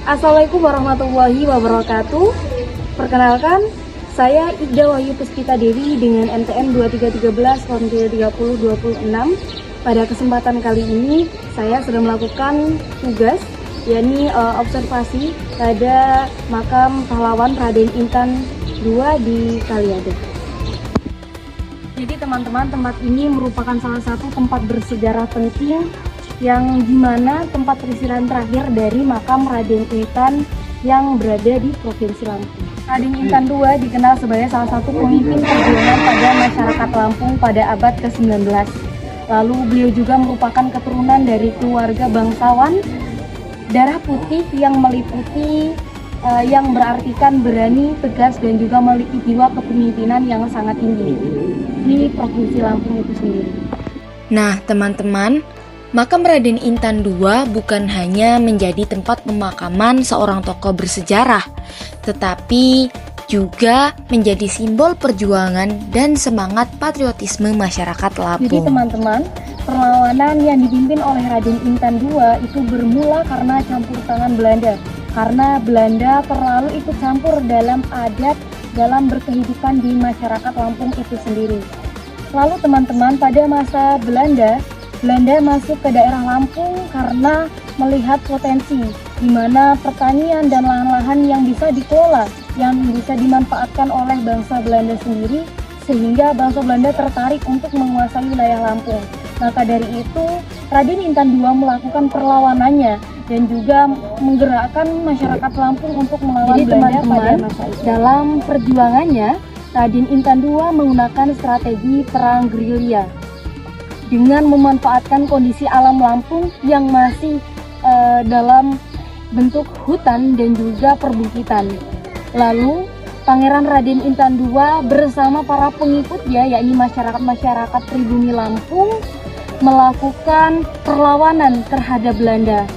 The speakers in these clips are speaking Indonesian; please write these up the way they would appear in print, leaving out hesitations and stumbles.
Assalamualaikum warahmatullahi wabarakatuh. Perkenalkan, saya Ida Wahyu Puspita Dewi dengan NPM 2313/3026. Pada kesempatan kali ini, saya sudah melakukan tugas, yakni observasi pada makam pahlawan Raden Intan II di Kaliade. Jadi teman-teman, tempat ini merupakan salah satu tempat bersejarah penting yang dimana tempat peristirahatan terakhir dari makam Raden Intan yang berada di Provinsi Lampung. Raden Intan II dikenal sebagai salah satu pemimpin perjuangan pada masyarakat Lampung pada abad ke-19. Lalu beliau juga merupakan keturunan dari keluarga bangsawan darah putih yang meliputi yang berartikan berani, tegas, dan juga memiliki jiwa kepemimpinan yang sangat tinggi di Provinsi Lampung itu sendiri. Nah, teman-teman, makam Raden Intan II bukan hanya menjadi tempat pemakaman seorang tokoh bersejarah, tetapi juga menjadi simbol perjuangan dan semangat patriotisme masyarakat Lampung. Jadi teman-teman, perlawanan yang dipimpin oleh Raden Intan II itu bermula karena campur tangan Belanda. Karena Belanda terlalu ikut campur dalam adat dalam berkehidupan di masyarakat Lampung itu sendiri. Lalu teman-teman, pada masa Belanda masuk ke daerah Lampung karena melihat potensi di mana pertanian dan lahan-lahan yang bisa dikelola, yang bisa dimanfaatkan oleh bangsa Belanda sendiri, sehingga bangsa Belanda tertarik untuk menguasai wilayah Lampung. Maka dari itu, Raden Intan II melakukan perlawanannya dan juga menggerakkan masyarakat Lampung untuk melawan Belanda pada masa itu. Dalam perjuangannya, Raden Intan II menggunakan strategi perang gerilya dengan memanfaatkan kondisi alam Lampung yang masih dalam bentuk hutan dan juga perbukitan. Lalu Pangeran Raden Intan II bersama para pengikutnya, yakni masyarakat pribumi Lampung, melakukan perlawanan terhadap Belanda.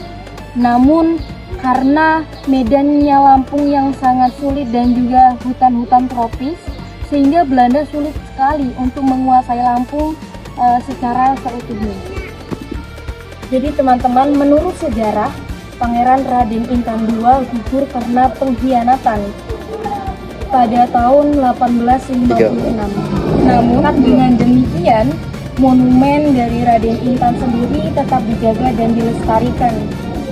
Namun karena medannya Lampung yang sangat sulit dan juga hutan-hutan tropis, sehingga Belanda sulit sekali untuk menguasai Lampung secara seutuhnya. Jadi teman-teman, menurut sejarah, Pangeran Raden Intan II gugur karena pengkhianatan pada tahun 1856. Namun dengan demikian, monumen dari Raden Intan sendiri tetap dijaga dan dilestarikan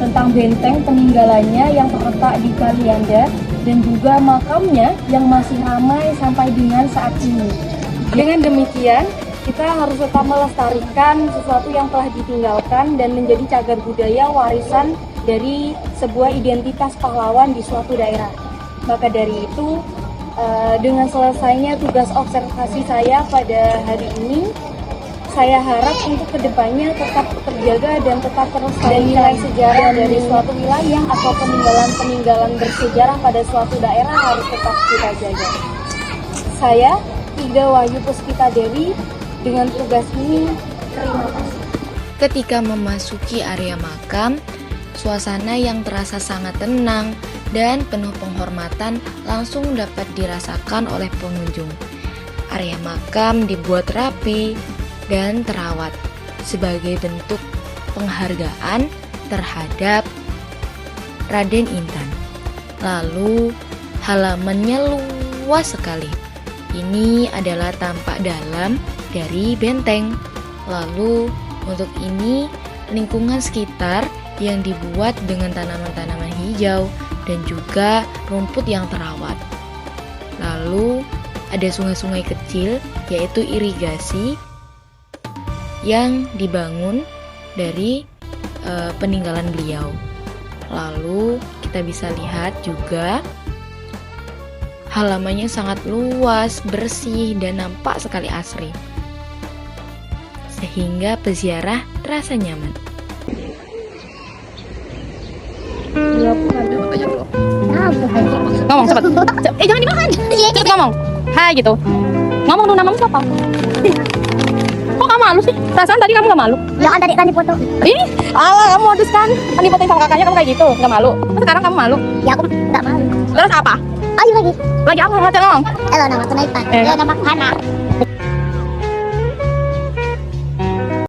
tentang benteng peninggalannya yang terletak di Kalianda dan juga makamnya yang masih ramai sampai dengan saat ini. Dengan demikian, kita harus tetap melestarikan sesuatu yang telah ditinggalkan dan menjadi cagar budaya warisan dari sebuah identitas pahlawan di suatu daerah. Maka dari itu, dengan selesainya tugas observasi saya pada hari ini, saya harap untuk kedepannya tetap terjaga dan tetap terlestarikan nilai sejarah dari suatu wilayah atau peninggalan-peninggalan bersejarah pada suatu daerah harus tetap kita jaga. Saya, Ida Wahyu Puspita Dewi, dengan tugas ini, terima kasih. Ketika memasuki area makam, suasana yang terasa sangat tenang dan penuh penghormatan langsung dapat dirasakan oleh pengunjung. Area makam dibuat rapi dan terawat sebagai bentuk penghargaan terhadap Raden Intan. Lalu halamannya luas sekali. Ini adalah tampak dalam dari benteng. Lalu untuk ini lingkungan sekitar yang dibuat dengan tanaman-tanaman hijau dan juga rumput yang terawat. Lalu ada sungai-sungai kecil yaitu irigasi yang dibangun dari peninggalan beliau. Lalu kita bisa lihat juga halamannya sangat luas, bersih, dan nampak sekali asri, sehingga peziarah terasa nyaman. Ngomong cepat. Jangan dimakan. Cepet ngomong. Hai gitu. Ngomong dulu, namamu siapa? Kok kamu malu sih? Perasaan tadi kamu gak malu? Ya kan tadi foto. Ih, alah kamu modus kan? Kan difotoin sama kakaknya kamu kayak gitu, gak malu. Sekarang kamu malu? Ya aku gak malu. Terus apa? Ayo lagi. Lagi apa? Ngomong. Elo nama Tunaipan. Ya nama Hana.